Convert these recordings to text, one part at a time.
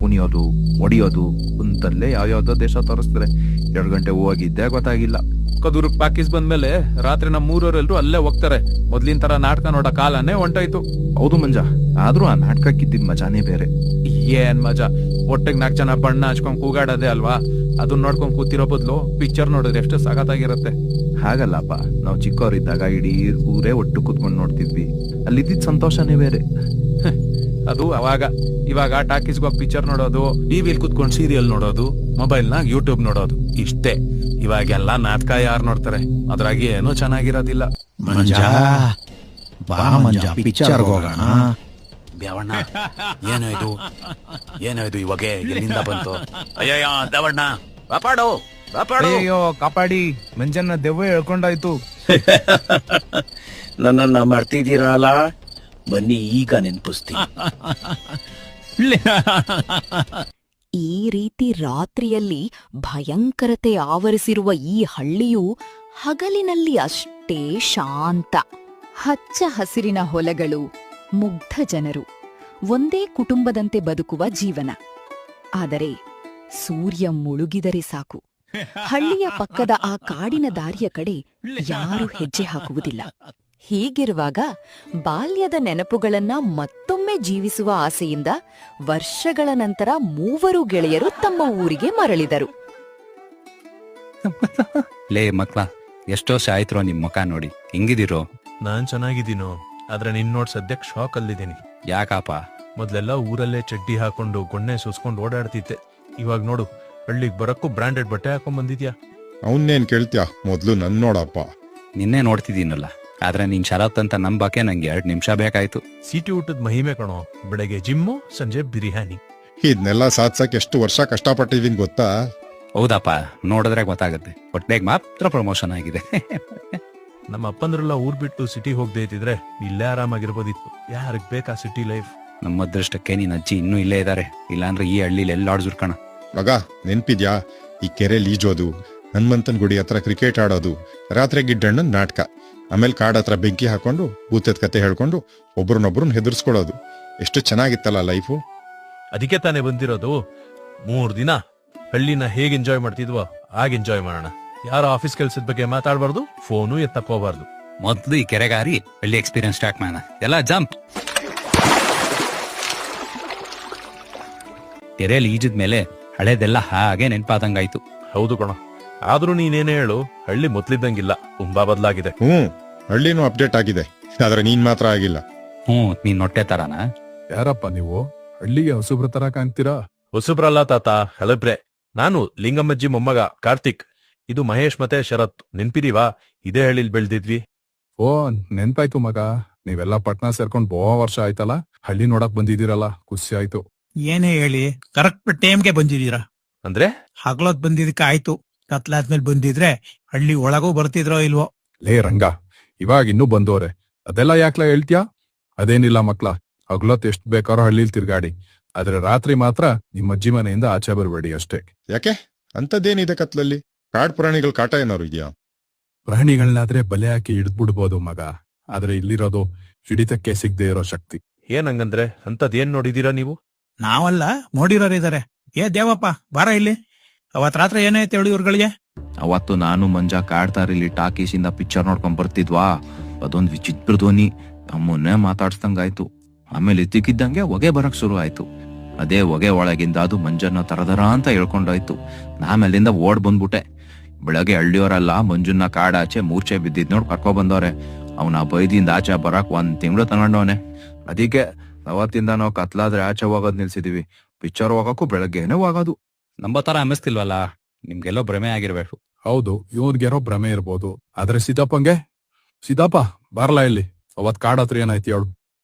ಕುಣಿಯೋದು ಒಡಿಯೋದು ಕುಂತಲ್ಲೇ ಯಾವ್ಯಾವ್ದೋ ದೇಶ ತೋರಿಸ್ತಾರೆ. 2 ಗಂಟೆ ಹೋಗಿದ್ದೆ ಗೊತ್ತಾಗಿಲ್ಲ. ಕದೂರ್ಗ್ ಪಾಕಿಸ್ ಬಂದ್ಮೇಲೆ ರಾತ್ರಿ ನಮ್ಮ ಮೂರವರೆಲ್ರು ಅಲ್ಲೇ ಹೋಗ್ತಾರೆ. ಮೊದ್ಲಿನ ತರ ನಾಟಕ ನೋಡೋ ಕಾಲನೇ ಹೊಂಟೋಯ್ತು. ಹೌದು ಮಂಜ, ಆದ್ರೂ ಆ ನಾಟಕಕ್ಕಿದ್ದಿದ್ ಮಜಾನೇ ಬೇರೆ. ಏನ್ ಮಜಾ, ಒಟ್ಟಿಗೆ 4 ಜನ ಬಣ್ಣ ಹಚ್ಕೊಂಡ್ ಕೂಗಾಡೋದೇ ಅಲ್ವಾ. ಅದನ್ನ ನೋಡ್ಕೊಂಡ್ ಕೂತಿರೋ ಬದಲು ಪಿಕ್ಚರ್ ನೋಡಿದ್ರೆ ಎಷ್ಟು ಸಖತ್ತಾಗಿರತ್ತೆ. ಹಾಗಲ್ಲಪ್ಪ, ನಾವು ಚಿಕ್ಕವರಿದ್ದಾಗ ಇಡೀ ಊರೇ ಒಟ್ಟು ಕೂತ್ಕೊಂಡು ನೋಡ್ತಿದ್ವಿ. ಅಲ್ಲಿದ್ದಿದ್ ಸಂತೋಷನೇ ಬೇರೆ. ಅದು ಅವಾಗ. ಇವಾಗ ಟಾಕೀಸ್ಗೆ ಹೋಗಿ ಪಿಕ್ಚರ್ ನೋಡೋದು, ಟಿವಿಲ್ ಕುತ್ಕೊಂಡು ಸೀರಿಯಲ್ ನೋಡೋದು, ಮೊಬೈಲ್ನಾಗ ಯೂಟ್ಯೂಬ್ ನೋಡೋದು ಇಷ್ಟೇ. ಇವಾಗೆಲ್ಲ ನಾಟಕ ಯಾರು ನೋಡ್ತಾರೆ? ಅದ್ರಾಗಿ ಏನೂ ಚೆನ್ನಾಗಿರೋದಿಲ್ಲ. ಮಂಜಾ ಬಾ ಮಂಜ, ಪಿಕ್ಚರ್ ಹೋಗೋಣ. ಬ್ಯಾವಣ್ಣ, ಏನೋ ಇದು ಇವಾಗ ಎಲ್ಲಿಂದ ಬಂತು? ಅಯ್ಯಯ್ಯ ದೇವಣ್ಣ, ಕಾಪಾಡು ಕಾಪಾಡು. ಅಯ್ಯೋ ಕಾಪಾಡಿ, ಮಂಜನ್ನ ದೆವ್ವ ಹೇಳ್ಕೊಂಡಾಯ್ತು. ನನ್ನನ್ನ ಮರ್ತಿದ್ದೀರಲ್ಲ, ಬನ್ನಿ ಈಗ ನೆನ್ಪಿಸ್ತೀನಿ. ಈ ರೀತಿ ರಾತ್ರಿಯಲ್ಲಿ ಭಯಂಕರತೆ ಆವರಿಸಿರುವ ಈ ಹಳ್ಳಿಯು ಹಗಲಿನಲ್ಲಿ ಅಷ್ಟೇ ಶಾಂತ. ಹಚ್ಚ ಹಸಿರಿನ ಹೊಲಗಳು, ಮುಗ್ಧ ಜನರು, ಒಂದೇ ಕುಟುಂಬದಂತೆ ಬದುಕುವ ಜೀವನ. ಆದರೆ ಸೂರ್ಯ ಮುಳುಗಿದರೆ ಸಾಕು, ಹಳ್ಳಿಯ ಪಕ್ಕದ ಆ ಕಾಡಿನ ದಾರಿಯ ಕಡೆ ಯಾರೂ ಹೆಜ್ಜೆ ಹಾಕುವುದಿಲ್ಲ. ಹೀಗಿರುವಾಗ ಬಾಲ್ಯದ ನೆನಪುಗಳನ್ನ ಮತ್ತೊಮ್ಮೆ ಜೀವಿಸುವ ಆಸೆಯಿಂದ ವರ್ಷಗಳ ನಂತರ 3 ಗೆಳೆಯರು ತಮ್ಮ ಊರಿಗೆ ಮರಳಿದರು. ಲೇ ಮಕ್ಳ, ಎಷ್ಟೋ ವರ್ಷ ಆಯ್ತ್ರೋ ನಿಮ್ ಮುಖ ನೋಡಿ. ಹೆಂಗಿದಿರೋ? ನಾನ್ ಚೆನ್ನಾಗಿದ್ದೀನೋ, ಆದ್ರೆ ನಿನ್ ನೋಡ್ ಸದ್ಯಕ್ ಶಾಕ್ ಅಲ್ಲಿದ್ದೀನಿ. ಯಾಕಪ್ಪ? ಮೊದ್ಲೆಲ್ಲ ಊರಲ್ಲೇ ಚಡ್ಡಿ ಹಾಕೊಂಡು ಗೊಣ್ಣೆ ಸುಸ್ಕೊಂಡು ಓಡಾಡ್ತಿದ್ದೆ. ಇವಾಗ ನೋಡು, ಹಳ್ಳಿಗ್ ಬರಕ್ಕೂ ಬ್ರಾಂಡೆಡ್ ಬಟ್ಟೆ ಹಾಕೊಂಡ್ ಬಂದಿದ್ಯಾ. ಅವನ್ನೇನ್ ಕೇಳ್ತ್ಯಾ? ಮೊದ್ಲು ನನ್ ನೋಡಪ್ಪ. ನಿನ್ನೆ ನೋಡ್ತಿದ್ದೀನಲ್ಲ, ಆದ್ರೆ ನೀನ್ ಶರತ್ ಅಂತ ನಂಬಕ್ಕೆ ನಂಗೆ 2 ನಿಮಿಷ ಬೇಕಾಯ್ತು. ಸಿಟಿ ಊಟದ ಮಹಿಮೆ ಕಣೋ. ಬೆಳಗ್ಗೆ ಜಿಮ್ಮು, ಸಂಜೆ ಬಿರಿಯಾನಿ. ಇದನ್ನೆಲ್ಲ ಸಾಧ್ಸಕ್ ಎಷ್ಟು ವರ್ಷ ಕಷ್ಟಪಟ್ಟಿದೀನಿ ಗೊತ್ತಾ? ಹೌದಪ್ಪ, ನೋಡಿದ್ರೆ ಗೊತ್ತಾಗುತ್ತೆ. ಹೊಟ್ಟೆಗೆ ಮಾತ್ರ ಪ್ರಮೋಷನ್ ಆಗಿದೆ. ನಮ್ಮ ಅಪ್ಪಂದ್ರೆಲ್ಲ ಊರ್ ಬಿಟ್ಟು ಸಿಟಿ ಹೋಗದೆ ಇದ್ದಿದ್ರೆ ಇಲ್ಲೇ ಆರಾಮಾಗಿರ್ಬೋದಿತ್ತು. ಯಾರಿಗ್ ಬೇಕಾ ಸಿಟಿ ಲೈಫ್? ನಮ್ಮ ಅದೃಷ್ಟಕ್ಕೆ ನೀನ್ ಅಜ್ಜಿ ಇನ್ನೂ ಇಲ್ಲೇ ಇದಾರೆ, ಇಲ್ಲಾಂದ್ರೆ ಈ ಹಳ್ಳಿಲಿ ಎಲ್ಲಾಡ್ಸುರ್ಕಣ. ಮಗ, ನೆನ್ಪಿದ್ಯಾ? ಈ ಕೆರೆಲಿ ಈಜೋದು, ಹನುಮಂತನ್ ಗುಡಿ ಹತ್ರ ಕ್ರಿಕೆಟ್ ಆಡೋದು, ರಾತ್ರಿ ಗಿಡ್ಡಣ್ಣನ್ ನಾಟಕ, ಆಮೇಲೆ ಕಾಡ್ ಹತ್ರ ಬೆಂಕಿ ಹಾಕೊಂಡು ಭೂತದ ಕತೆ ಹೇಳ್ಕೊಂಡು ಒಬ್ರನ್ನೊಬ್ರನ್ನ ಹೆದರ್ಸ್ಕೊಳ್ಳೋದು. ಎಷ್ಟು ಚೆನ್ನಾಗಿತ್ತಲ್ಲ ಲೈಫು. ಅದಕ್ಕೆ ತಾನೇ ಬಂದಿರೋದು. 3 ದಿನ ಹಳ್ಳಿನ ಹೇಗ್ ಎಂಜಾಯ್ ಮಾಡ್ತಿದ್ವೋ ಹಾಗೆ ಎಂಜಾಯ್ ಮಾಡೋಣ. ಯಾರ ಆಫೀಸ್ ಕೆಲ್ಸದ ಬಗ್ಗೆ ಮಾತಾಡಬಾರ್ದು, ಫೋನು ಎತ್ತಕೋಬಾರ್ದು. ಮೊದ್ಲು ಈ ಕೆರೆಗಾರಿ ಹಳ್ಳಿ ಎಕ್ಸ್ಪೀರಿಯನ್ಸ್ ಸ್ಟಾರ್ಟ್ ಮಾಡೋಣ. ಎಲ್ಲ ಜಂಪ್. ಕೆರೆಯಲ್ಲಿ ಈಜಿದ್ಮೇಲೆ ಹಳೇದೆಲ್ಲ ಹಾಗೆ ನೆನ್ಪಾದಂಗಾಯ್ತು. ಹೌದು ಕಣ, ಆದ್ರೂ ನೀನೇನೇ ಹೇಳು, ಹಳ್ಳಿ ಮೊದ್ಲಿದ್ದಂಗಿಲ್ಲ, ತುಂಬಾ ಬದಲಾಗಿದೆ. ಹಳ್ಳಿನೂ ಅಪ್ಡೇಟ್ ಆಗಿದೆ, ಆದ್ರೆ ನೀನ್ ಮಾತ್ರ ಆಗಿಲ್ಲ. ನೀನ್ ಹೊಟ್ಟೆ ತರಾನ? ಯಾರಪ್ಪ ನೀವು? ಹಳ್ಳಿಗೆ ಹೊಸಬ್ರ ತರ ಕಾಣ್ತೀರಾ? ಹೊಸಬ್ರಲ್ಲ ತಾತ, ಹಳಬ್ರೆ. ನಾನು ಲಿಂಗಮ್ಮಜ್ಜಿ ಮೊಮ್ಮಗ ಕಾರ್ತಿಕ್. ಇದು ಮಹೇಶ್ ಮತ್ತೆ ಶರತ್. ನೆನ್ಪಿದೀವಾ? ಇದೇ ಹಳ್ಳಿಲ್ ಬೆಳ್ದಿದ್ವಿ. ಓ, ನೆನ್ಪಾಯ್ತು ಮಗ. ನೀವೆಲ್ಲ ಪಟ್ನಾ ಸೇರ್ಕೊಂಡ್ ಬಹು ವರ್ಷ ಆಯ್ತಲ್ಲ, ಹಳ್ಳಿ ನೋಡಕ್ ಬಂದಿದ್ದೀರಲ್ಲ, ಖುಷಿ ಆಯ್ತು. ಏನೇ ಹೇಳಿ, ಕರೆಕ್ಟ್ ಟೈಮ್ಗೆ ಬಂದಿದ್ದೀರಾ. ಅಂದ್ರೆ ಹಗ್ಲೊತ್ ಬಂದಿದ್ದಕ್ಕೆ ಆಯ್ತು. ಕತ್ಲಾದ್ಮೇಲೆ ಬಂದಿದ್ರೆ ಹಳ್ಳಿ ಒಳಗೂ ಬರ್ತಿದ್ರೋ ಇಲ್ವೋ? ಲೇ ರಂಗ, ಇವಾಗ ಇನ್ನೂ ಬಂದೋರೆ, ಅದೆಲ್ಲ ಯಾಕ್ಲ ಹೇಳ್ತ್ಯಾ? ಅದೇನಿಲ್ಲ ಮಕ್ಳ, ಹಗ್ಲೊತ್ ಎಷ್ಟ್ ಬೇಕಾರೋ ಹಳ್ಳಿಲ್ ತಿರ್ಗಾಡಿ, ಆದ್ರೆ ರಾತ್ರಿ ಮಾತ್ರ ನಿಮ್ಮ ಅಜ್ಜಿ ಮನೆಯಿಂದ ಆಚೆ ಬರ್ಬೇಡಿ ಅಷ್ಟೇ. ಯಾಕೆ? ಅಂತದ್ದೇನಿದೆ ಕತ್ಲಲ್ಲಿ? ಕಾಡ್ ಪ್ರಾಣಿಗಳ ಕಾಟ ಏನಾರು ಇದೆಯಾ? ಪ್ರಾಣಿಗಳನ್ನಾದ್ರೆ ಬಲೆ ಹಾಕಿ ಹಿಡಿದ್ಬಿಡ್ಬೋದು ಮಗ, ಆದ್ರೆ ಇಲ್ಲಿರೋದು ಹಿಡಿತಕ್ಕೆ ಸಿಗದೆ ಇರೋ ಶಕ್ತಿ. ಏನಂಗಂದ್ರೆ ಅಂತದ್ ಏನ್ ನೋಡಿದೀರಾ ನೀವು? ನಾವಲ್ಲ, ನೋಡಿರೋರಿದ್ದಾರೆ. ಏ ದೇವಪ್ಪ, ಬಾರ ಇಲ್ಲಿ. ಅವತ್ ರಾತ್ರಿ ಏನಾಯ್ತು ಹೇಳಿ ಇವ್ರುಗಳಿಗೆ? ಅವತ್ತು ನಾನು ಮಂಜ ಕಾಡ್ತಾರಿಲ್ಲಿ ಟಾಕೀಸಿಂದ ಪಿಕ್ಚರ್ ನೋಡ್ಕೊಂಡ್ ಬರ್ತಿದ್ವಾ, ಅದೊಂದ್ ವಿಚಿತ್ರ ಧ್ವನಿ. ಅಮ್ಮನ್ನೇ ಮಾತಾಡ್ಸ್ದಂಗಾಯ್ತು. ಆಮೇಲೆ ಇದ್ದಕ್ಕಿದ್ದಂಗೆ ಹೊಗೆ ಬರಕ್ ಶುರು ಆಯ್ತು. ಅದೇ ಹೊಗೆ ಒಳಗಿಂದ ಅದು ಮಂಜನ್ನ ತರದರ ಅಂತ ಹೇಳ್ಕೊಂಡಾಯ್ತು. ಆಮೇಲಿಂದ ಓಡ್ ಬಂದ್ಬಿಟ್ಟೆ. ಬೆಳಗ್ಗೆ ಹಳ್ಳಿಯವರೆಲ್ಲ ಮಂಜನ್ನ ಕಾಡಾಚೆ ಮೂರ್ಛೆ ಬಿದ್ದಿದ್ ನೋಡ್ ಕರ್ಕೊ ಬಂದವ್ರೆ. ಅವನ ಬೈದಿಂದ ಆಚೆ ಬರಕ್ 1 ತಿಂಗಳು ತಗೊಂಡವನೆ. ಅದಕ್ಕೆ ಅವತ್ತಿಂದ ನಾವು ಕತ್ಲಾದ್ರೆ ಆಚೆ ಹೋಗೋದ್ ನಿಲ್ಸಿದೀವಿ. ಪಿಕ್ಚರ್ ಹೋಗಕ್ಕೂ ಬೆಳಗ್ಗೆನೆ ಹೋಗೋದು. ನಂಬೋ ತರ ಅನ್ನಿಸ್ತಿಲ್ವಲ್ಲ? ನಿಮ್ಗೆಲ್ಲೋ ಭ್ರಮೆ ಆಗಿರ್ಬೇಕು. ಹೌದು, ಇವ್ರಿಗೆರೋ ಭ್ರಮೆ ಇರ್ಬೋದು, ಆದ್ರೆ ಸಿದ್ದಪ್ಪಂಗೆ? ಸಿದ್ದಪ್ಪ ಬಾರ್ಲಾ ಇಲ್ಲಿ. ಅವತ್ ಕಾಡ್ ಹತ್ರ ಏನಾಯ್ತು ಹೇಳು?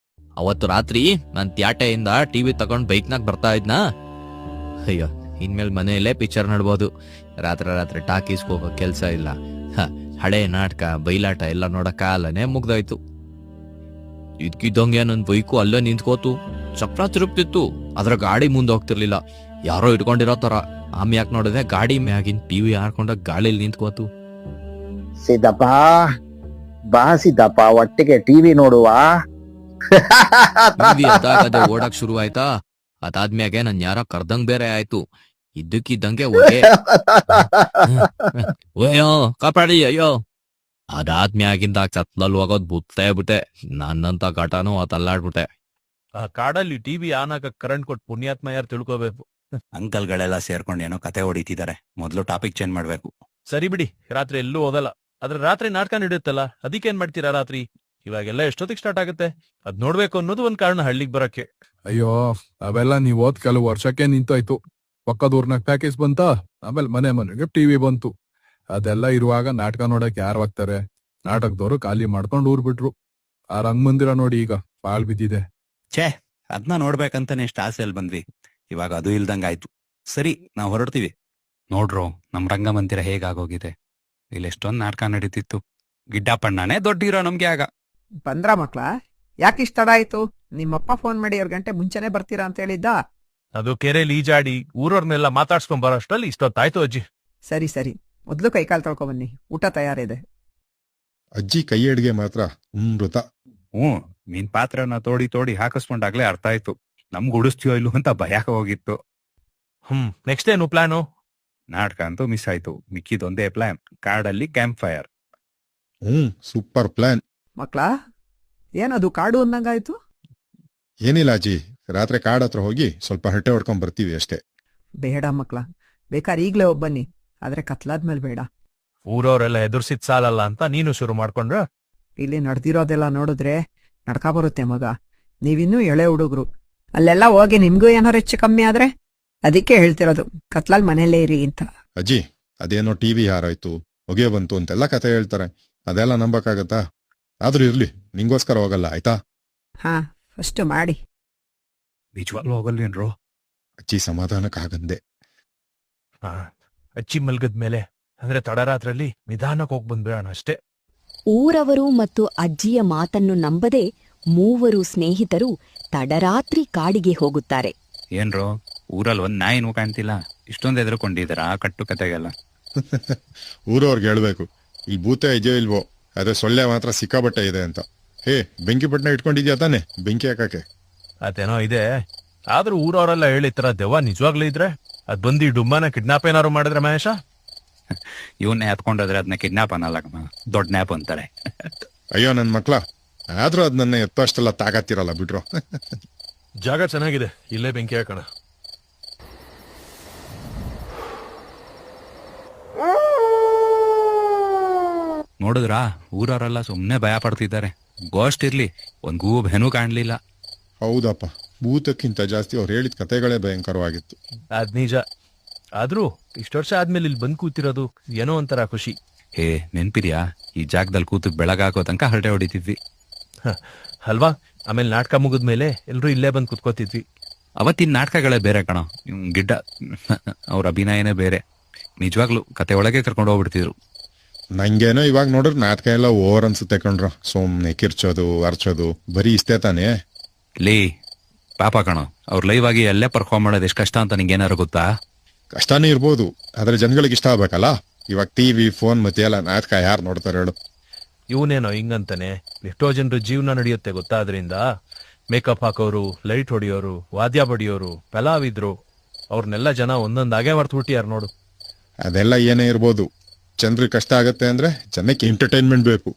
ಅವತ್ತು ರಾತ್ರಿ ನಾನ್ ತ್ಯಾಟೆಯಿಂದ ಟಿವಿ ತಗೊಂಡ್ ಬೈಕ್ನಾಗ ಬರ್ತಾ ಇದ್ನಾ. ಅಯ್ಯೋ, ಇನ್ಮೇಲೆ ಮನೆಯಲ್ಲೇ ಪಿಕ್ಚರ್ ನೋಡ್ಬೋದು. ರಾತ್ರಿ ಟಾಕೀಸ್ ಹೋಗೋ ಕೆಲ್ಸ ಇಲ್ಲ. ಹಳೆ ನಾಟಕ, ಬೈಲಾಟ ಎಲ್ಲ ನೋಡೋ ಕಾಲನೇ ಮುಗ್ದಾಯ್ತು. ಇದ್ಕಿದ್ದಂಗೆ ನನ್ ಬೈಕು ಅಲ್ಲೇ ನಿಂತ್ಕೋತು. ಚಕ್ರ ತಿರುಗ್ತಿತ್ತು, ಅದ್ರ ಗಾಡಿ ಮುಂದೆ ಹೋಗ್ತಿರ್ಲಿಲ್ಲ. ಯಾರೋ ಇಟ್ಕೊಂಡಿರೋ ತರ. ಆಮ್ಯಾಕ್ ನೋಡಿದ್ರೆ ಗಾಡಿ ಮ್ಯಾಗಿನ್ ಟಿವಿ ಹಾರ್ಕೊಂಡ ಗಾಳಿಲಿ ನಿಂತ್ಕೋತು. ಸಿದ್ದಪ್ಪ ಬಾ ಸಿದ್ದಪ್ಪ, ಒಟ್ಟಿಗೆ ಟಿವಿ ನೋಡುವ. ಓಡಕ್ ಶುರು ಆಯ್ತಾ. ಅದಾದ್ಮ್ಯಾಗೆ ನನ್ ಯಾರೋ ಕರ್ದಂಗ್ ಬೇರೆ ಆಯ್ತು. ಇದ್ದಕ್ಕಿದ್ದಂಗೆ ಹೊಗೆ ಅಯ್ಯೋ ಕಾಪಾಡಿ ಅಯ್ಯೋ. ಅದಾದ್ಮ್ಯಾಗಿಂದ ಕತ್ಲಲ್ಲಿ ಹೋಗೋದ್ ಬಿಟ್ಟೆ. ನನ್ನಂತ ಘಟನೂ ತಲ್ಲಾಡ್ಬಿಟ್ಟೆ. ಆ ಕಾಡಲ್ಲಿ ಟಿವಿ ಆನ್ ಆಗಕ್ ಕರೆಂಟ್ ಕೊಟ್ಟು ಪುಣ್ಯಾತ್ಮ ಯಾರು ತಿಳ್ಕೋಬೇಕು. ಅಂಕಲ್ಗಳೆಲ್ಲ ಸೇರ್ಕೊಂಡು ಏನೋ ಕತೆ ಹೊಡಿತಿದ್ದಾರೆ. ಮೊದ್ಲು ಟಾಪಿಕ್ ಚೇಂಜ್ ಮಾಡ್ಬೇಕು. ಸರಿ ಬಿಡಿ, ರಾತ್ರಿ ಎಲ್ಲೂ ಓದಲ್ಲ. ಆದ್ರೆ ರಾತ್ರಿ ನಾಟಕ ನಡೆಯುತ್ತಲ್ಲ, ಅದಕ್ಕೇನ್ ಮಾಡ್ತೀರಾ ರಾತ್ರಿ? ಇವಾಗೆಲ್ಲ ಎಷ್ಟೊತ್ತಿಗೆ ಸ್ಟಾರ್ಟ್ ಆಗುತ್ತೆ? ಅದ್ ನೋಡ್ಬೇಕು ಅನ್ನೋದು ಒಂದ್ ಕಾರಣ ಹಳ್ಳಿಗ್ ಬರಕ್ಕೆ. ಅಯ್ಯೋ, ಅವೆಲ್ಲ ನೀವ್ ಓದ್ ಕೆಲವು ವರ್ಷಕ್ಕೆ ನಿಂತೋಯ್ತು. ಪಕ್ಕದೂರ್ನಾಗ ಪ್ಯಾಕೇಜ್ ಬಂತ, ಆಮೇಲೆ ಮನೆಗೆ ಟಿವಿ ಬಂತು. ಅದೆಲ್ಲ ಇರುವಾಗ ನಾಟಕ ನೋಡಕ್ ಯಾರು ಹೋಗ್ತಾರೆ? ನಾಟಕದವ್ರು ಖಾಲಿ ಮಾಡ್ಕೊಂಡು ಊರ್ ಬಿಟ್ರು. ಆ ರಂಗಮಂದಿರ ನೋಡಿ ಈಗ ಪಾಳ್ ಬಿದ್ದಿದೆ. ಛೇ, ಅದನ್ನ ನೋಡ್ಬೇಕಂತಾನೆ ಎಷ್ಟು ಆಸೆಯಲ್ಲಿ ಬಂದ್ವಿ. ಇವಾಗ ಅದು ಇಲ್ದಂಗಾಯ್ತು. ಸರಿ, ನಾವ್ ಹೊರಡ್ತೀವಿ. ನೋಡ್ರೋ ನಮ್ ರಂಗಮಂದಿರ ಹೇಗಾಗೋಗಿದೆ. ಇಲ್ಲಿ ಎಷ್ಟೊಂದ್ ನಾಟಕ ನಡೀತಿತ್ತು. ಗಿಡ್ಡಪ್ಪಣ್ಣನೇ ದೊಡ್ಡ ಹೀರೋ ನಮ್ಗೆ ಆಗ. ಬಂದ್ರ ಮಕ್ಳ? ಯಾಕೆ ಇಷ್ಟ ತಡ ಆಯ್ತು? ನಿಮ್ಮಪ್ಪ ಫೋನ್ ಮಾಡಿ 2 ಗಂಟೆ ಮುಂಚೆನೆ ಬರ್ತೀರಾ ಅಂತ ಹೇಳಿದ್ದ. ಅದು ಕೆರೆಯಲ್ಲಿ ಈಜಾಡಿ ಊರವ್ರನ್ನೆಲ್ಲ ಮಾತಾಡ್ಸ್ಕೊಂಡ್ ಬರೋಷ್ಟರಲ್ಲಿ ಇಷ್ಟೊತ್ತಾಯ್ತು ಅಜ್ಜಿ. ಸರಿ ಸರಿ, ಮೊದ್ಲು ಕೈಕಾಲು ತೊಳ್ಕೊ ಬನ್ನಿ, ಊಟ ತಯಾರಿದೆ. ಅಜ್ಜಿ ಕೈ ಅಡ್ಗೆ ಮಾತ್ರ ಅಮೃತ. ಮೀನ್ ಪಾತ್ರನ ತೋಡಿ ಹಾಕಿಸ್ಕೊಂಡಾಗ್ಲೇ ಅರ್ಥ ಆಯ್ತು. ನಮ್ಗ್ ಉಡಿಸ್ತೀಯೋ ಇಲ್ವೋ ಅಂತ ಭಯಕ್ಕೆ ಹೋಗಿತ್ತು. ನೆಕ್ಸ್ಟ್ ಏನು ಪ್ಲಾನು? ನಾಟಕ ಅಂತೂ ಮಿಸ್ ಆಯ್ತು. ಮಿಕ್ಕಿದೊಂದೇ ಪ್ಲಾನ್, ಕಾಡಲ್ಲಿ ಕ್ಯಾಂಪ್ ಫೈರ್. Super plan. ಮಕ್ಳ, ಏನದು ಕಾಡು ಅಂದಂಗಾಯ್ತು? ಏನಿಲ್ಲ ಅಜ್ಜಿ, ರಾತ್ರಿ ಕಾಡ್ ಹತ್ರ ಹೋಗಿ ಸ್ವಲ್ಪ ಹರಟೆ ಹೊಡ್ಕೊಂಡ್ ಬರ್ತೀವಿ ಅಷ್ಟೇ. ಬೇಡ ಮಕ್ಳ, ಬೇಕಾದ್ರೆ ಈಗ್ಲೇ ಒಬ್ಬನ್ನಿ, ಆದ್ರೆ ಕತ್ಲಾದ್ಮೇಲೆ ಬೇಡ. ಊರವರೆಲ್ಲ ಎದುರ್ಸಿದ್ ಸಾಲಲ್ಲ ಅಂತ ನೀನು ಶುರು ಮಾಡ್ಕೊಂಡ್ರ? ಇಲ್ಲಿ ನಡ್ದಿರೋದೆಲ್ಲ ನೋಡಿದ್ರೆ ನಡ್ಕಾ ಬರುತ್ತೆ ಮಗ. ನೀವಿನ್ನೂ ಎಳೆ ಹುಡುಗ್ರು. ಅಲ್ಲೆಲ್ಲ ಹೋಗಿ ನಿಮ್ಗೂ ಏನಾರು ಹೆಚ್ಚು ಕಮ್ಮಿ ಆದ್ರೆ ಅದಕ್ಕೆ ಹೇಳ್ತಿರೋದು, ಕತ್ಲಲ್ ಮನೇಲೇ ಇರಿ ಅಂತ. ಅಜ್ಜಿ, ಅದೇನೋ ಟಿವಿ ಹಾರಾಯ್ತು, ಹೊಗೆ ಬಂತು ಅಂತೆಲ್ಲ ಕತೆ ಹೇಳ್ತಾರೆ. ಅದೆಲ್ಲ ನಂಬಕ್ಕಾಗತ್ತಾ? ಆದ್ರೂ ಇರ್ಲಿ, ನಿಂಗೋಸ್ಕರ ಹೋಗಲ್ಲ ಆಯ್ತಾ? ಹಾ, ಫಸ್ಟ್ ಮಾಡಿ. ನಿಜವಾಗ್ಲೂ ಹೋಗಲ್ವೇನ್ರೋ? ಅಜ್ಜಿ ಸಮಾಧಾನಕ್ಕಾಗಂದೆ. ಅಜ್ಜಿ ಮಲ್ಗದ್ಮೇಲೆ ಅಂದ್ರೆ ತಡರಾತ್ರಲ್ಲಿ ನಿಧಾನಕ್ಕೆ ಹೋಗ್ ಬಂದ್ಬಿಡೋಣ ಅಷ್ಟೇ. ಊರವರು ಮತ್ತು ಅಜ್ಜಿಯ ಮಾತನ್ನು ನಂಬದೆ ಮೂವರು ಸ್ನೇಹಿತರು ತಡರಾತ್ರಿ ಕಾಡಿಗೆ ಹೋಗುತ್ತಾರೆ. ಏನ್ರೋ, ಊರಲ್ಲಿ ಒಂದ್ ನಾಯಿನೂ ಕಾಣ್ತಿಲ್ಲ. ಇಷ್ಟೊಂದು ಎದುರುಕೊಂಡಿದಾರ ಆ ಕಟ್ಟು ಕತೆಗೆಲ್ಲ. ಊರವ್ರಿಗೆ ಹೇಳ್ಬೇಕು, ಇಲ್ಲಿ ಭೂತ ಇದೆಯೋ ಇಲ್ವೋ, ಅದೇ ಸೊಳ್ಳೆ ಮಾತ್ರ ಸಿಕ್ಕಾಬಟ್ಟೆ ಇದೆ ಅಂತ. ಹೇ, ಬೆಂಕಿ ಪಟ್ನ ಇಟ್ಕೊಂಡಿದ್ಯಾ ತಾನೆ ಬೆಂಕಿ ಹಾಕಕ್ಕೆ? ಅದೇನೋ ಇದೆ, ಆದ್ರೂ ಊರವರೆಲ್ಲ ಹೇಳಿತರ ದೆವ್ವ ನಿಜವಾಗ್ಲೂ ಇದ್ರೆ ಅದ್ ಬಂದು ಡುಮ್ಮನ ಕಿಡ್ನಾಪ್ ಏನಾರು ಮಾಡಿದ್ರೆ ಮಹೇಶ? ಇವನ್ನೇ ಹತ್ಕೊಂಡೋದ್ರೆ ಅದನ್ನ ಕಿಡ್ನಾಪ್ ಅನ್ನಲ್ಲ, ದೊಡ್ಡ ನ್ಯಾಪ್ ಅಂತಾರೆ. ಅಯ್ಯೋ ನನ್ ಮಕ್ಳ, ಆದ್ರೂ ಅದ್ ನನ್ನ ಎತ್ತಷ್ಟೆಲ್ಲ ತಾಕತ್ತಿರಲ್ಲ ಬಿಟ್ರು. ಜಾಗ ಚೆನ್ನಾಗಿದೆ, ಇಲ್ಲೇ ಬೆಂಕಿ ಹಾಕೋಣ. ನೋಡಿದ್ರಾ, ಊರವರೆಲ್ಲ ಸುಮ್ನೆ ಭಯ ಪಡ್ತಿದ್ದಾರೆ. ಗೋಸ್ಟ್ ಇರ್ಲಿ, ಒಂದ್ ಗೂಬ್ ಹೆಣು ಕಾಣ್ಲಿಲ್ಲ. ಹೌದಪ್ಪ, ಭೂತಕ್ಕಿಂತ ಜಾಸ್ತಿ ಅವ್ರು ಹೇಳಿದ ಕತೆಗಳೇ ಭಯಂಕರವಾಗಿತ್ತು. ಅದ್ ನಿಜ. ಆದ್ರೂ ಇಷ್ಟ ವರ್ಷ ಆದ್ಮೇಲೆ ಇಲ್ಲಿ ಬಂದ್ ಕೂತಿರೋದು ಏನೋ ಒಂಥರ ಖುಷಿ. ಹೇ, ನೆನ್ಪಿದ್ಯಾ ಈ ಜಾಗದಲ್ಲಿ ಕೂತು ಬೆಳಗಾಕೋ ತನಕ ಹರಟೆ ಹೊಡಿತಿದ್ವಿ ಅಲ್ವಾ? ಆಮೇಲೆ ನಾಟಕ ಮುಗಿದ್ಮೇಲೆ ಎಲ್ರು ಇಲ್ಲೇ ಬಂದ್ ಕೂತ್ಕೋತಿದ್ವಿ. ಅವತ್ತಿನ ನಾಟಕಗಳೇ ಬೇರೆ ಕಣ. ಗಿಡ್ಡ ಅವ್ರ ಅಭಿನಯನೇ ಬೇರೆ. ನಿಜವಾಗ್ಲು ಕತೆ ಒಳಗೆ ಕರ್ಕೊಂಡು ಹೋಗ್ಬಿಡ್ತಿದ್ರು. ನಂಗೇನೋ ಇವಾಗ ನೋಡ್ರಿ ನಾಟಕ ಎಲ್ಲ ಓವರ್ ಅನ್ಸುತ್ತೆ ಕಣ್ರ. ಸುಮ್ನೆ ಕಿರ್ಚೋದು ಅರ್ಚೋದು ಬರೀ ಇಷ್ಟೇ ತಾನೇ. ಲೇ ಪಾಪ ಕಣ, ಅವ್ರ ಲೈವ್ ಆಗಿ ಅಲ್ಲೇ ಪರ್ಫಾರ್ಮ್ ಮಾಡೋದು ಎಷ್ಟು ಕಷ್ಟ ಅಂತ ನಿಂಗೇನಾರು ಗೊತ್ತಾ? ಕಷ್ಟನೇ ಇರ್ಬೋದು, ಆದ್ರೆ ಜನಗಳಿಗೆ ಇಷ್ಟ ಆಗ್ಬೇಕಲ್ಲ. ಇವಾಗ ಟಿವಿ ಫೋನ್ ಮತ್ತೆ ಎಲ್ಲ ನಾಟಕ ಯಾರು ನೋಡ್ತಾರೆ ಹೇಳು? ಇವನೇನೋ ಹಿಂಗಂತಾನೆ. ಎಷ್ಟೋ ಜನರು ಜೀವನ ನಡೆಯುತ್ತೆ ಗೊತ್ತಾ ಅದರಿಂದ. ಮೇಕಪ್ ಹಾಕೋರು, ಲೈಟ್ ಹೊಡಿಯೋರು, ವಾದ್ಯ ಬಡಿಯೋರು, ಕಲಾವಿದ್ರು, ಅವ್ರನ್ನೆಲ್ಲ ಜನ ಒಂದೊಂದಾಗೆ ಮರ್ತು ಬಿಟ್ಟಿಯಾರ ನೋಡು. ಅದೆಲ್ಲ ಏನೇ ಇರ್ಬೋದು, ಜನರಿಗೆ ಕಷ್ಟ ಆಗತ್ತೆ ಅಂದ್ರೆ ಜನಕ್ಕೆ ಎಂಟರ್ಟೈನ್ಮೆಂಟ್ ಬೇಕು.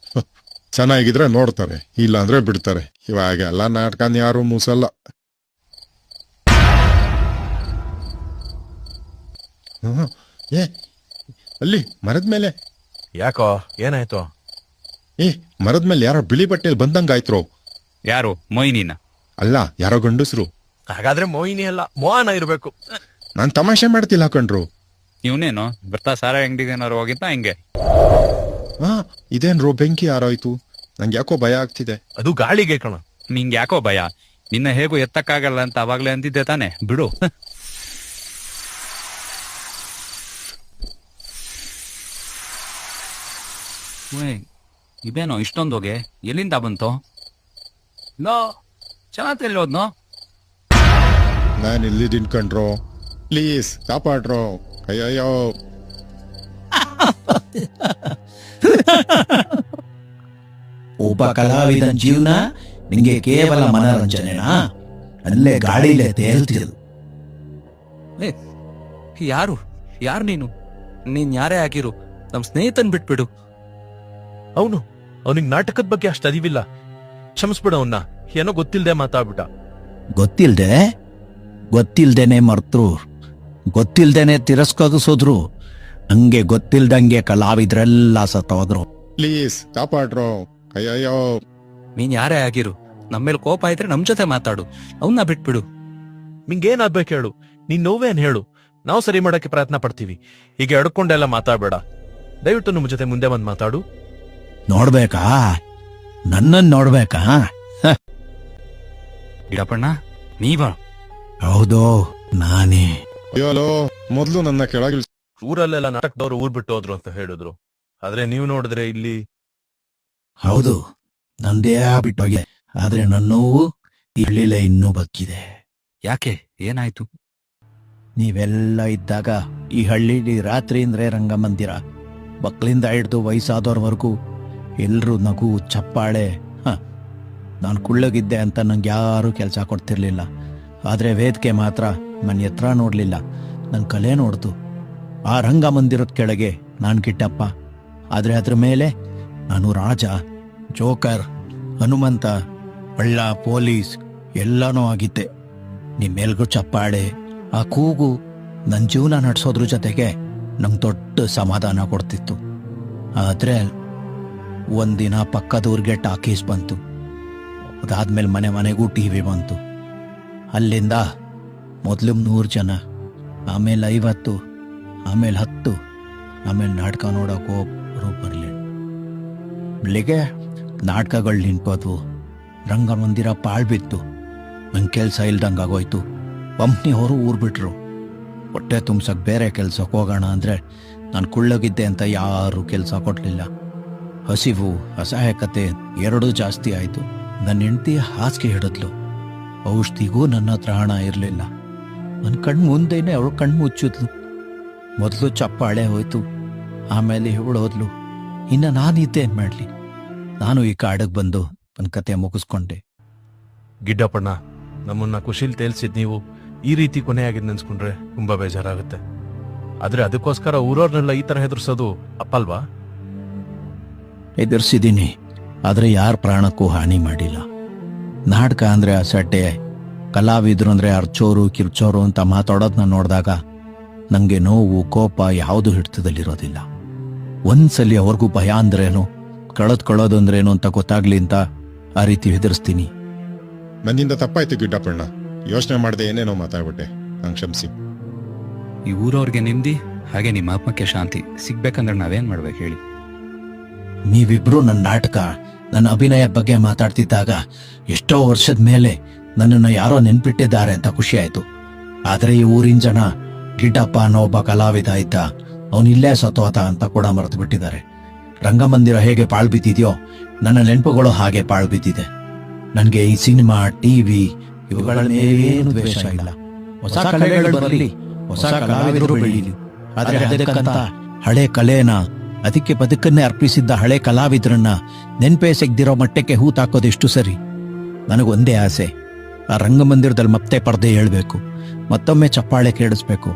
ಚೆನ್ನಾಗಿದ್ರೆ ನೋಡ್ತಾರೆ, ಇಲ್ಲ ಅಂದ್ರೆ ಬಿಡ್ತಾರೆ. ಇವಾಗ ಎಲ್ಲ ನಾಟಕನ ಯಾರು ಮೂಸಲ್ಲ. ಏ ಅಲ್ಲಿ ಮರದ ಮೇಲೆ ಯಾಕೋ ಏನಾಯ್ತು? ಮರದ ಮೇಲೆ ಯಾರೋ ಬಿಳಿ ಬಟ್ಟೆಯಲ್ಲಿ ಬಂದಂಗಾಯ್ತ್ರೋ. ಯಾರು? ಮೊಯ್ನಿನ? ಅಲ್ಲ, ಯಾರೋ ಗಂಡಸ್ರು. ಹಾಗಾದ್ರೆ ಮೋಹಿನಿ ಅಲ್ಲ, ಮೋಹನ ಇರ್ಬೇಕು. ನಾನ್ ತಮಾಷೆ ಮಾಡ್ತಿಲ್ಲ ಕಣ್ರು. ಇವನೇನು ಬರ್ತಾ ಸಾರಾ ಅಂಗಡಿಗೆ ಏನಾರು ಹೋಗಿದ್ದ ಹಿಂಗೆ? ಇದೇನ್ರೋ ಬೆಂಕಿ ಯಾರಾಯ್ತು? ನಂಗೆ ಯಾಕೋ ಭಯ ಆಗ್ತಿದೆ. ಅದು ಗಾಳಿಗೆ ಕಣ. ನಿಂಗೆ ಯಾಕೋ ಭಯ? ನಿನ್ನ ಹೇಗೂ ಎತ್ತಕ್ಕಾಗಲ್ಲ ಅಂತ ಅವಾಗ್ಲೇ ಅಂದಿದ್ದೆ ತಾನೆ, ಬಿಡು. ಇದೇನೋ ಇಷ್ಟೊಂದು ಹೋಗೆ ಎಲ್ಲಿಂದ ಬಂತು? ನೋ ಚೆನ್ನಾಗಿ ಎಲ್ಲಿ ಹೋದ್ನೋ? ನಾನು ಇಲ್ಲಿ ತಿನ್ಕೊಂಡ್ರೋ, ಪ್ಲೀಸ್ ಕಾಪಾಡ್ರೋ. ಅಯ್ಯಯ್ಯೋ. ಒಬ್ಬ ಕಲಾವಿದನ ಜೀವನ ನಿಂಗೆ ಕೇವಲ ಮನರಂಜನೆನಾ? ಅಲ್ಲೇ ಗಾಳಿಲೇ ತೇಲ್ತಿರು. ಯಾರು ಯಾರು ನೀನ್ ಯಾರೇ ಆಗಿರು, ನಮ್ ಸ್ನೇಹಿತನ್ ಬಿಟ್ಬಿಡು. ಅವನಿಗೆ ನಾಟಕದ ಬಗ್ಗೆ ಅಷ್ಟು ಅರಿವಿಲ್ಲ, ಕ್ಷಮಿಸ್ಬಿಡು ಅವನ್ನ. ಏನೋ ಗೊತ್ತಿಲ್ದೆ ಮಾತಾಡ್ಬಿಟ್ಟ. ಗೊತ್ತಿಲ್ದೇನೆ ಮರ್ತರು, ಗೊತ್ತಿಲ್ದೇನೆ ತಿರಸ್ಕರಿಸೋದ್ರು, ಹಂಗೆ ಗೊತ್ತಿಲ್ದಂಗೆ ಕಲಾವಿದ್ರೆಲ್ಲ ಸತ್ತೋದ್ರು. ಪ್ಲೀಸ್ ಕಾಪಾಡ್ರೋ. ಅಯ್ಯಯ್ಯೋ, ನೀನ್ ಯಾರೇ ಆಗಿರು, ನಮ್ಮೇಲೆ ಕೋಪ ಇದ್ರೆ ನಮ್ ಜೊತೆ ಮಾತಾಡು, ಅವನ್ನ ಬಿಟ್ಬಿಡು. ನಿಂಗೇನಾಗ್ಬೇಕು ಹೇಳು, ನೀನ್ ನೋವೇನ್ ಹೇಳು, ನಾವು ಸರಿ ಮಾಡಕ್ಕೆ ಪ್ರಯತ್ನ ಪಡ್ತೀವಿ. ಈಗ ಎಡ್ಕೊಂಡೆಲ್ಲ ಮಾತಾಡ್ಬೇಡ, ದಯವಿಟ್ಟು ನಮ್ಮ ಜೊತೆ ಮುಂದೆ ಬಂದ್ ಮಾತಾಡು. ನೋಡ್ಬೇಕಾ? ನನ್ನನ್ ನೋಡ್ಬೇಕಾ? ಗಿಡಪ್ಪಣ್ಣ ನೀವ? ಹೌದು, ನಾನೇ. ಅಯ್ಯೋಲೋ, ಮೊದ್ಲು ನನ್ನ ಕೆಳಗಿಳಿಸ್. ಊರಲ್ಲೆಲ್ಲ ನಾಟಕದವ್ರು ಊರ್ ಬಿಟ್ಟು ಹೋದ್ರು ಅಂತ ಹೇಳಿದ್ರು, ಆದ್ರೆ ನೀವು ನೋಡಿದ್ರೆ ಇಲ್ಲಿ. ಹೌದು, ನಂದೇ ಬಿಟ್ಟೋಗಿದೆ, ಆದ್ರೆ ನನ್ನ ನೋವು ಈ ಹಳ್ಳಿಲೇ ಇನ್ನೂ ಬಕ್ಕಿದೆ. ಯಾಕೆ, ಏನಾಯ್ತು? ನೀವೆಲ್ಲ ಇದ್ದಾಗ ಈ ಹಳ್ಳಿಲಿ ರಾತ್ರಿ ಅಂದ್ರೆ ರಂಗಮಂದಿರ, ಮಕ್ಕಳಿಂದ ಹಿಡ್ದು ವಯಸ್ಸಾದವ್ರವರೆಗೂ ಎಲ್ರೂ ನಗು, ಚಪ್ಪಾಳೆ. ನಾನು ಕುಳ್ಳಗಿದ್ದೆ ಅಂತ ನಂಗೆ ಯಾರೂ ಕೆಲಸ ಕೊಡ್ತಿರ್ಲಿಲ್ಲ, ಆದ್ರೆ ವೇದಿಕೆ ಮಾತ್ರ ನನ್ನ ಎತ್ತರ ನೋಡ್ಲಿಲ್ಲ, ನನ್ನ ಕಲೆ ನೋಡ್ತು. ಆ ರಂಗಮಂದಿರದ ಕೆಳಗೆ ನಾನು ಗಿಡ್ಡಪ್ಪ, ಆದ್ರೆ ಅದ್ರ ಮೇಲೆ ನಾನು ರಾಜ, ಜೋಕರ್, ಹನುಮಂತ, ಒಳ್ಳ ಪೊಲೀಸ್ ಎಲ್ಲನೂ ಆಗಿದ್ದೆ. ನಿಮ್ಮೆಲ್ಗೂ ಚಪ್ಪಾಳೆ, ಆ ಕೂಗು ನನ್ನ ಜೀವನ ನಡೆಸೋದ್ರ ಜೊತೆಗೆ ನಂಗೆ ದೊಡ್ಡ ಸಮಾಧಾನ ಕೊಡ್ತಿತ್ತು. ಆದ್ರೆ ಒಂದಿನ ಪಕ್ಕದೂರಿಗೆ ಟಾಕೀಸ್ ಬಂತು, ಅದಾದ್ಮೇಲೆ ಮನೆಗೂ ಟಿವಿ ಬಂತು. ಅಲ್ಲಿಂದ ಮೊದಲು 100 ಜನ, ಆಮೇಲೆ 50, ಆಮೇಲೆ 10, ಆಮೇಲೆ ನಾಟಕ ನೋಡೋಕೆ ಒಬ್ಬರು ಬರಲಿ. ಬೆಳಿಗ್ಗೆ ನಾಟಕಗಳು ನಿಂತ್ಕೋದ್ವು, ರಂಗಮಂದಿರ ಪಾಳ್ಬಿತ್ತು, ನಂಗೆ ಕೆಲಸ ಇಲ್ದಂಗಾಗೋಯ್ತು. ಕಂಪ್ನಿಯವರು ಊರು ಬಿಟ್ರು. ಹೊಟ್ಟೆ ತುಂಬ್ಸಕ್ಕೆ ಬೇರೆ ಕೆಲ್ಸಕ್ಕೆ ಹೋಗೋಣ ಅಂದರೆ ನಾನು ಕುಳ್ಳಗಿದ್ದೆ ಅಂತ ಯಾರೂ ಕೆಲಸ ಕೊಡಲಿಲ್ಲ. ಹಸಿವು, ಅಸಹಾಯಕತೆ ಎರಡೂ ಜಾಸ್ತಿ ಆಯಿತು. ನನ್ನ ಹೆಂಡತಿ ಹಾಸಿಗೆ ಹಿಡಿದ್ಲು, ಔಷಧಿಗೂ ನನ್ನ ಹತ್ರ ಹಣ ಇರಲಿಲ್ಲ. ನನ್ನ ಕಣ್ಣು ಮುಂದೆನೇ ಅವಳು ಕಣ್ಣು ಮುಚ್ಚಿದ್ಲು. ಮೊದಲು ಚಪ್ಪಾಳೆ ಹೋಯ್ತು, ಆಮೇಲೆ ಇವಳು ಹೋದ್ಲು. ಇನ್ನು ನಾನಿದ್ದೇನು ಮಾಡಲಿ? ನಾನು ಈ ಕಾಡಿಗೆ ಬಂದು ನನ್ನ ಕತೆ ಮುಗಿಸ್ಕೊಂಡೆ. ಗಿಡ್ಡಪ್ಪಣ್ಣ, ನಮ್ಮನ್ನ ಖುಷಿಲ್ ತೇಲ್ಸಿದ್ ನೀವು ಈ ರೀತಿ ಕೊನೆಯಾಗಿದ್ ನೆನ್ಸ್ಕೊಂಡ್ರೆ ತುಂಬಾ ಬೇಜಾರಾಗುತ್ತೆ. ಆದ್ರೆ ಅದಕ್ಕೋಸ್ಕರ ಊರವ್ರನ್ನೆಲ್ಲ ಈ ತರ ಹೆದರ್ಸೋದು ಅಪ್ಪಲ್ವಾ? ಎದುರಿಸಿದ್ದೀನಿ, ಆದರೆ ಯಾರ ಪ್ರಾಣಕ್ಕೂ ಹಾನಿ ಮಾಡಿಲ್ಲ. ನಾಟಕ ಅಂದರೆ ಅಸಡ್ಡೆ, ಕಲಾವಿದ್ರು ಅಂದರೆ ಅರ್ಚೋರು ಕಿರ್ಚೋರು ಅಂತ ಮಾತಾಡೋದನ್ನ ನೋಡಿದಾಗ ನನಗೆ ನೋವು, ಕೋಪ ಯಾವುದೂ ಹಿಡಿತದಲ್ಲಿರೋದಿಲ್ಲ. ಒಂದ್ಸಲಿ ಅವ್ರಿಗೂ ಭಯ ಅಂದ್ರೇನು, ಕಳೆದು ಅಂದ್ರೇನು ಅಂತ ಗೊತ್ತಾಗ್ಲಿ ಅಂತ ಆ ರೀತಿ ಹೆದರ್ಸ್ತೀನಿ. ನನ್ನಿಂದ ತಪ್ಪಾಯ್ತು ಗಿಡ್ಡಪ್ಪಣ್ಣ, ಯೋಚನೆ ಮಾಡದೆ ಏನೇನೋ ಮಾತಾಡ್ಬಿಟ್ಟೆ, ನಂಗೆ ಕ್ಷಮಿಸಿ. ಈ ಊರವ್ರಿಗೆ ನೆಮ್ಮದಿ, ಹಾಗೆ ನಿಮ್ಮ ಆತ್ಮಕ್ಕೆ ಶಾಂತಿ ಸಿಗ್ಬೇಕಂದ್ರೆ ನಾವೇನ್ ಮಾಡ್ಬೇಕು ಹೇಳಿ? ನೀವಿಬ್ರು ನನ್ನ ನಾಟಕ, ನನ್ನ ಅಭಿನಯ ಬಗ್ಗೆ ಮಾತಾಡ್ತಿದ್ದಾಗ ಎಷ್ಟೋ ವರ್ಷದ ಮೇಲೆ ನನ್ನನ್ನು ಯಾರೋ ನೆನ್ಪಿಟ್ಟಿದ್ದಾರೆ ಅಂತ ಖುಷಿ ಆಯ್ತು. ಆದ್ರೆ ಈ ಊರಿನ ಜನ ಗಿಡ್ಡಪ್ಪ ಅನ್ನೋ ಒಬ್ಬ ಕಲಾವಿದ ಇದ್ದ, ಅವನಿಲ್ಲೇ ಸತೋತ ಅಂತ ಕೂಡ ಮರೆತು ಬಿಟ್ಟಿದ್ದಾರೆ. ರಂಗಮಂದಿರ ಹೇಗೆ ಪಾಳ್ಬಿದ್ದಿದೆಯೋ ನನ್ನ ನೆನಪುಗಳು ಹಾಗೆ ಪಾಳ್ಬಿದ್ದಿದೆ. ನನಗೆ ಈ ಸಿನಿಮಾ, ಟಿವಿ ಇವುಗಳ ಮೇಲೇನು ದ್ವೇಷ ಇಲ್ಲ. ಹೊಸ ಕಲೆಗಳು ಬರಲಿ, ಹೊಸ ಕಲಾವಿದರು ಬೆಳೀಲಿ, ಆದ್ರೆ ಅದಕ್ಕಂತ ಹಳೆ ಕಲೆನ, ಅದಕ್ಕೆ ಬದುಕನ್ನೇ ಅರ್ಪಿಸಿದ್ದ ಹಳೆ ಕಲಾವಿದರನ್ನ ನೆನ್ಪೇ ಸಿಗ್ದಿರೋ ಮಟ್ಟಕ್ಕೆ ಹೂತಾಕೋದೆಷ್ಟು ಸರಿ? ನನಗೊಂದೇ ಆಸೆ, ಆ ರಂಗಮಂದಿರದಲ್ಲಿ ಮತ್ತೆ ಪರ್ದೆ ಹೇಳ್ಬೇಕು, ಮತ್ತೊಮ್ಮೆ ಚಪ್ಪಾಳೆ ಕೇಳಿಸ್ಬೇಕು,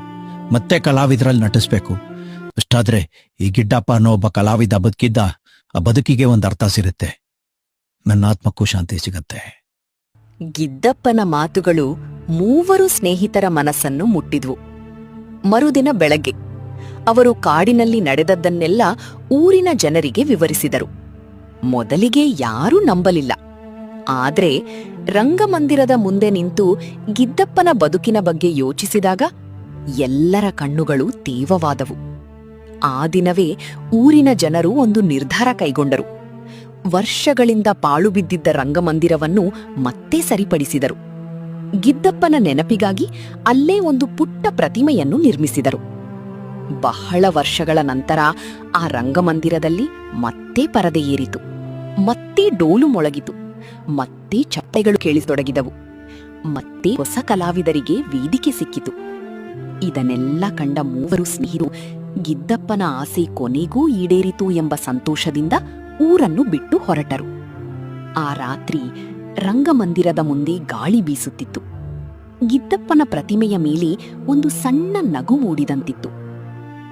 ಮತ್ತೆ ಕಲಾವಿದರಲ್ಲಿ ನಟಿಸ್ಬೇಕು. ಅಷ್ಟಾದ್ರೆ ಈ ಗಿಡ್ಡಪ್ಪ ಅನ್ನೋ ಒಬ್ಬ ಕಲಾವಿದ ಬದುಕಿದ್ದ, ಆ ಬದುಕಿಗೆ ಒಂದು ಅರ್ಥ ಸಿಗುತ್ತೆ, ನನ್ನ ಆತ್ಮಕ್ಕೂ ಶಾಂತಿ ಸಿಗತ್ತೆ. ಗಿದ್ದಪ್ಪನ ಮಾತುಗಳು ಮೂವರು ಸ್ನೇಹಿತರ ಮನಸ್ಸನ್ನು ಮುಟ್ಟಿದ್ವು. ಮರುದಿನ ಬೆಳಗ್ಗೆ ಅವರು ಕಾಡಿನಲ್ಲಿ ನಡೆದದ್ದನ್ನೆಲ್ಲ ಊರಿನ ಜನರಿಗೆ ವಿವರಿಸಿದರು. ಮೊದಲಿಗೆ ಯಾರೂ ನಂಬಲಿಲ್ಲ. ಆದ್ರೆ ರಂಗಮಂದಿರದ ಮುಂದೆ ನಿಂತು ಗಿದ್ದಪ್ಪನ ಬದುಕಿನ ಬಗ್ಗೆ ಯೋಚಿಸಿದಾಗ ಎಲ್ಲರ ಕಣ್ಣುಗಳು ತೀವ್ರವಾದವು. ಆ ದಿನವೇ ಊರಿನ ಜನರು ಒಂದು ನಿರ್ಧಾರ ಕೈಗೊಂಡರು. ವರ್ಷಗಳಿಂದ ಪಾಳು ಬಿದ್ದಿದ್ದ ರಂಗಮಂದಿರವನ್ನು ಮತ್ತೆ ಸರಿಪಡಿಸಿದರು. ಗಿದ್ದಪ್ಪನ ನೆನಪಿಗಾಗಿ ಅಲ್ಲೇ ಒಂದು ಪುಟ್ಟ ಪ್ರತಿಮೆಯನ್ನು ನಿರ್ಮಿಸಿದರು. ಬಹಳ ವರ್ಷಗಳ ನಂತರ ಆ ರಂಗಮಂದಿರದಲ್ಲಿ ಮತ್ತೆ ಪರದೆ ಏರಿತು, ಮತ್ತೆ ಡೋಲು ಮೊಳಗಿತು, ಮತ್ತೆ ಚಪ್ಪೆಗಳು ಕೇಳಿಸತೊಡಗಿದವು, ಮತ್ತೆ ಹೊಸ ಕಲಾವಿದರಿಗೆ ವೇದಿಕೆ ಸಿಕ್ಕಿತು. ಇದನ್ನೆಲ್ಲ ಕಂಡ ಮೂವರು ಸ್ನೇಹಿತರು ಗಿದ್ದಪ್ಪನ ಆಸೆ ಕೊನೆಗೂ ಈಡೇರಿತು ಎಂಬ ಸಂತೋಷದಿಂದ ಊರನ್ನು ಬಿಟ್ಟು ಹೊರಟರು. ಆ ರಾತ್ರಿ ರಂಗಮಂದಿರದ ಮುಂದೆ ಗಾಳಿ ಬೀಸುತ್ತಿತ್ತು. ಗಿದ್ದಪ್ಪನ ಪ್ರತಿಮೆಯ ಮೇಲೆ ಒಂದು ಸಣ್ಣ ನಗು ಮೂಡಿದಂತಿತ್ತು.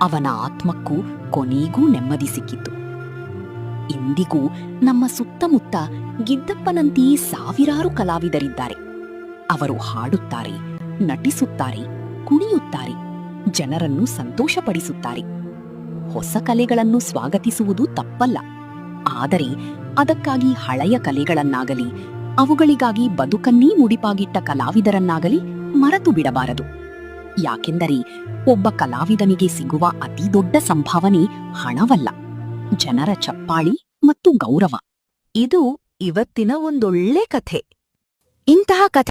ಅವನ ಆತ್ಮಕ್ಕೂ ಕೊನೆಗೂ ನೆಮ್ಮದಿ ಸಿಕ್ಕಿತ್ತು. ಇಂದಿಗೂ ನಮ್ಮ ಸುತ್ತಮುತ್ತ ಗಿದ್ದಪ್ಪನಂತೆಯೇ ಸಾವಿರಾರು ಕಲಾವಿದರಿದ್ದಾರೆ. ಅವರು ಹಾಡುತ್ತಾರೆ, ನಟಿಸುತ್ತಾರೆ, ಕುಣಿಯುತ್ತಾರೆ, ಜನರನ್ನು ಸಂತೋಷಪಡಿಸುತ್ತಾರೆ. ಹೊಸ ಕಲೆಗಳನ್ನು ಸ್ವಾಗತಿಸುವುದು ತಪ್ಪಲ್ಲ. ಆದರೆ ಅದಕ್ಕಾಗಿ ಹಳೆಯ ಕಲೆಗಳನ್ನಾಗಲಿ ಅವುಗಳಿಗಾಗಿ ಬದುಕನ್ನೇ ಮುಡಿಪಾಗಿಟ್ಟ ಕಲಾವಿದರನ್ನಾಗಲಿ ಮರೆತು ಬಿಡಬಾರದು. ಯಾಕೆಂದರೆ ಒಬ್ಬ ಕಲಾವಿದನಿಗೆ ಸಿಗುವ ಅತಿ ದೊಡ್ಡ ಸಂಭಾವನೆ ಹಣವಲ್ಲ, ಜನರ ಚಪ್ಪಾಳಿ ಮತ್ತು ಗೌರವ. ಇದು ಇವತ್ತಿನ ಒಂದೊಳ್ಳೆ ಕಥೆ. ಇಂತಹ ಕಥೆ